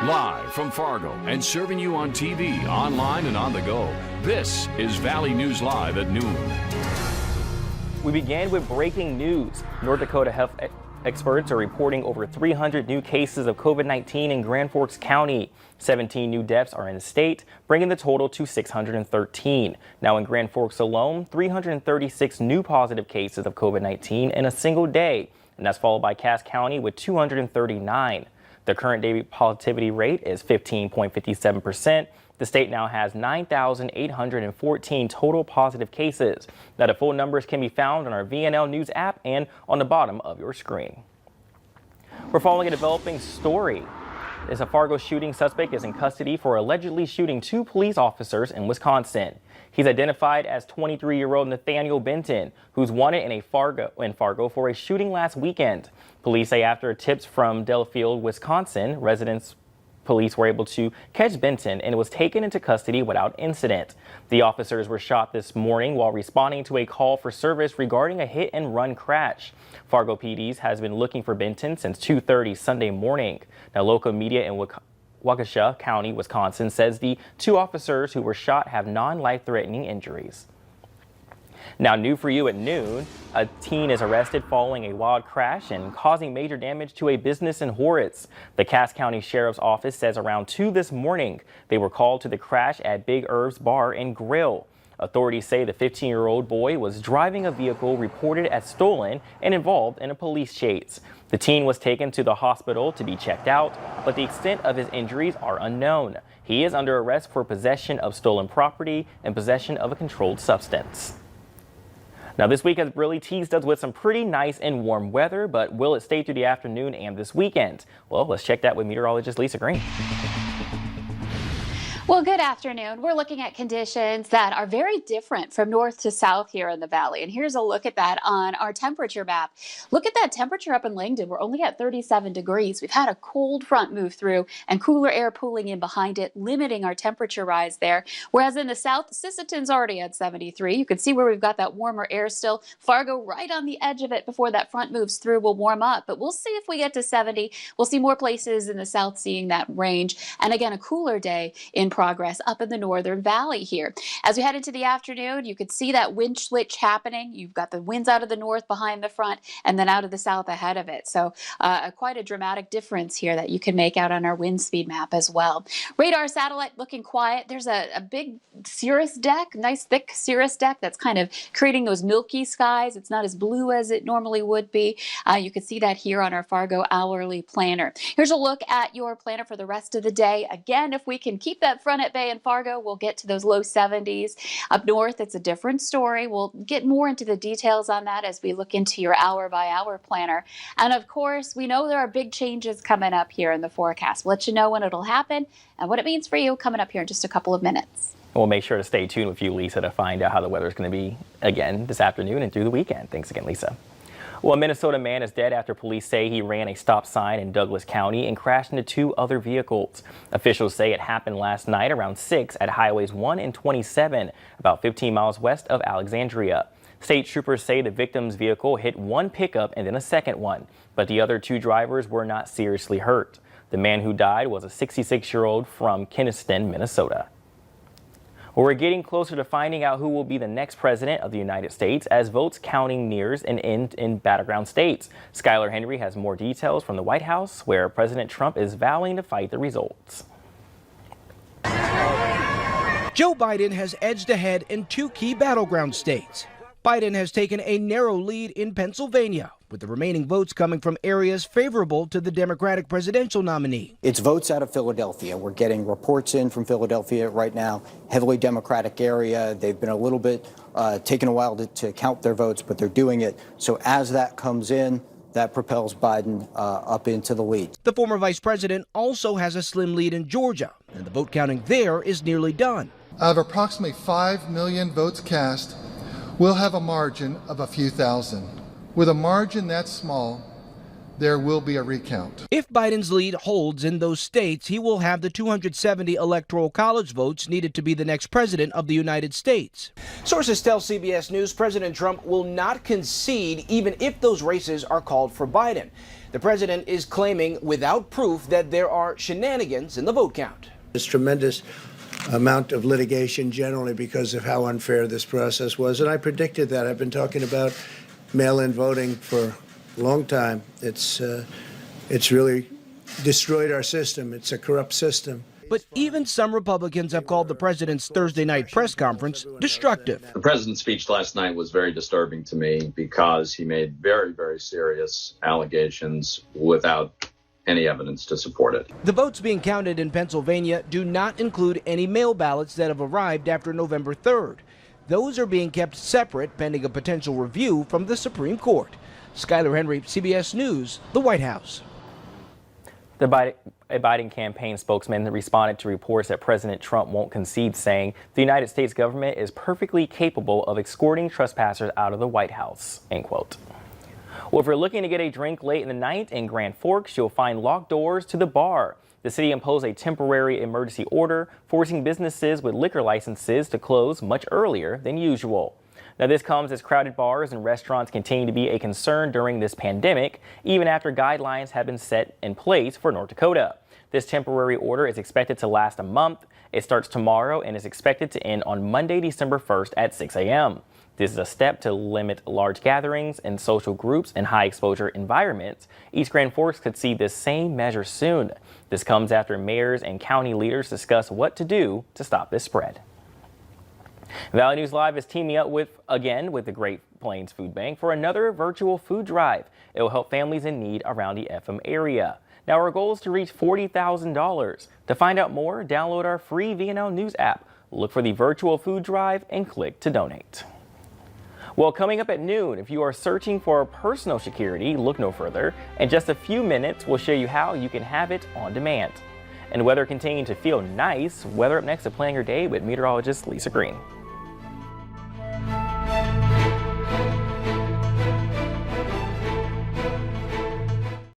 Live from Fargo and serving you on TV, online, and on the go, this is Valley News Live at noon. We began with breaking news. North Dakota health experts are reporting over 300 new cases of COVID-19 in Grand Forks County. 17 new deaths are in the state, bringing the total to 613. Now in Grand Forks alone, 336 new positive cases of COVID-19 in a single day, and that's followed by Cass County with 239. The current daily positivity rate is 15.57%. The state now has 9,814 total positive cases. Now the full numbers can be found on our VNL News app and on the bottom of your screen. We're following a developing story. As a Fargo shooting suspect is in custody for allegedly shooting 2 police officers in Wisconsin. He's identified as 23-year-old Nathaniel Benton, who's wanted in Fargo for a shooting last weekend. Police say after tips from Delafield, Wisconsin, police were able to catch Benton and was taken into custody without incident. The officers were shot this morning while responding to a call for service regarding a hit-and-run crash. Fargo PD's has been looking for Benton since 2:30 Sunday morning. Now, local media in Waukesha County, Wisconsin, says the 2 officers who were shot have non-life-threatening injuries. Now, new for you at noon, a teen is arrested following a wild crash and causing major damage to a business in Horret. The Cass County Sheriff's Office says around 2 this morning, they were called to the crash at Big Herb's Bar and Grill. Authorities say the 15-year-old boy was driving a vehicle reported as stolen and involved in a police chase. The teen was taken to the hospital to be checked out, but the extent of his injuries are unknown. He is under arrest for possession of stolen property and possession of a controlled substance. Now, this week has really teased us with some pretty nice and warm weather, but will it stay through the afternoon and this weekend? Well, let's check that with meteorologist Lisa Green. Well, good afternoon. We're looking at conditions that are very different from north to south here in the valley. And here's a look at that on our temperature map. Look at that temperature up in Langdon. We're only at 37 degrees. We've had a cold front move through and cooler air pooling in behind it, limiting our temperature rise there. Whereas in the south, Sisseton's already at 73. You can see where we've got that warmer air still. Fargo right on the edge of it before that front moves through will warm up. But we'll see if we get to 70. We'll see more places in the south seeing that range. And again, a cooler day in progress up in the northern valley here. As we head into the afternoon, you could see that wind switch happening. You've got the winds out of the north behind the front and then out of the south ahead of it. So quite a dramatic difference here that you can make out on our wind speed map as well. Radar satellite looking quiet. There's a big cirrus deck, nice thick cirrus deck that's kind of creating those milky skies. It's not as blue as it normally would be. You can see that here on our Fargo hourly planner. Here's a look at your planner for the rest of the day. Again, if we can keep that front at bay in Fargo, we'll get to those low 70s. Up north, it's a different story. We'll get more into the details on that as we look into your hour-by-hour planner. And of course, we know there are big changes coming up here in the forecast. We'll let you know when it'll happen and what it means for you coming up here in just a couple of minutes. We'll make sure to stay tuned with you, Lisa, to find out how the weather is going to be again this afternoon and through the weekend. Thanks again, Lisa. Well, a Minnesota man is dead after police say he ran a stop sign in Douglas County and crashed into 2 other vehicles. Officials say it happened last night around 6 at highways 1 and 27, about 15 miles west of Alexandria. State troopers say the victim's vehicle hit one pickup and then a second one, but the other 2 drivers were not seriously hurt. The man who died was a 66-year-old from Kinnison, Minnesota. Well, we're getting closer to finding out who will be the next president of the United States as votes counting nears an end in battleground states. Skylar Henry has more details from the White House, where President Trump is vowing to fight the results. Joe Biden has edged ahead in 2 key battleground states. Biden has taken a narrow lead in Pennsylvania, with the remaining votes coming from areas favorable to the Democratic presidential nominee. It's votes out of Philadelphia. We're getting reports in from Philadelphia right now, heavily Democratic area. They've been a little bit taking a while to count their votes, but they're doing it. So as that comes in, that propels Biden up into the lead. The former vice president also has a slim lead in Georgia, and the vote counting there is nearly done. Out of approximately 5 million votes cast, we'll have a margin of a few thousand. With a margin that small, there will be a recount. If Biden's lead holds in those states, he will have the 270 electoral college votes needed to be the next president of the United States. Sources tell CBS News President Trump will not concede even if those races are called for Biden. The president is claiming without proof that there are shenanigans in the vote count. There's tremendous amount of litigation generally because of how unfair this process was, and I predicted that. I've been talking about mail-in voting for a long time. It's really destroyed our system. It's a corrupt system. But even some Republicans have called the president's Thursday night press conference destructive. The president's speech last night was very disturbing to me because he made very, very serious allegations without any evidence to support it. The votes being counted in Pennsylvania do not include any mail ballots that have arrived after November 3rd. Those are being kept separate pending a potential review from the Supreme Court. Skylar Henry, CBS News, the White House. A Biden campaign spokesman responded to reports that President Trump won't concede, saying the United States government is perfectly capable of escorting trespassers out of the White House, end quote. Well, if you're looking to get a drink late in the night in Grand Forks, you'll find locked doors to the bar. The city imposed a temporary emergency order, forcing businesses with liquor licenses to close much earlier than usual. Now, this comes as crowded bars and restaurants continue to be a concern during this pandemic, even after guidelines have been set in place for North Dakota. This temporary order is expected to last a month. It starts tomorrow and is expected to end on Monday, December 1st at 6 a.m. This is a step to limit large gatherings and social groups in high-exposure environments. East Grand Forks could see this same measure soon. This comes after mayors and county leaders discuss what to do to stop this spread. Valley News Live is teaming up with the Great Plains Food Bank for another virtual food drive. It will help families in need around the FM area. Now, our goal is to reach $40,000. To find out more, download our free VNL News app. Look for the virtual food drive and click to donate. Well, coming up at noon, if you are searching for personal security, look no further. In just a few minutes, we'll show you how you can have it on demand. And weather continuing to feel nice. Weather up next to Plan Your Day with meteorologist Lisa Green.